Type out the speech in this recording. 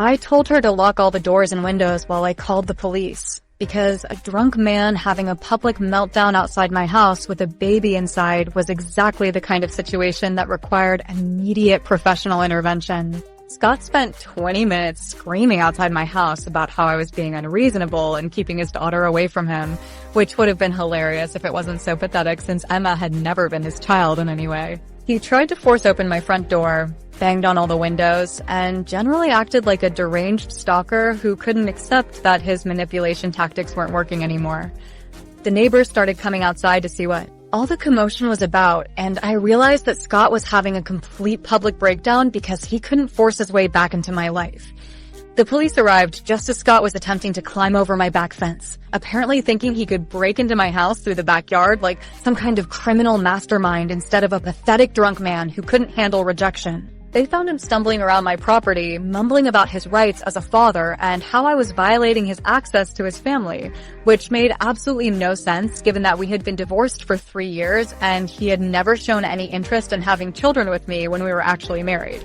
I told her to lock all the doors and windows while I called the police, because a drunk man having a public meltdown outside my house with a baby inside was exactly the kind of situation that required immediate professional intervention. Scott spent 20 minutes screaming outside my house about how I was being unreasonable and keeping his daughter away from him, which would have been hilarious if it wasn't so pathetic since Emma had never been his child in any way. He tried to force open my front door, banged on all the windows, and generally acted like a deranged stalker who couldn't accept that his manipulation tactics weren't working anymore. The neighbors started coming outside to see what all the commotion was about, and I realized that Scott was having a complete public breakdown because he couldn't force his way back into my life. The police arrived just as Scott was attempting to climb over my back fence, apparently thinking he could break into my house through the backyard like some kind of criminal mastermind instead of a pathetic drunk man who couldn't handle rejection. They found him stumbling around my property, mumbling about his rights as a father and how I was violating his access to his family, which made absolutely no sense given that we had been divorced for 3 years and he had never shown any interest in having children with me when we were actually married.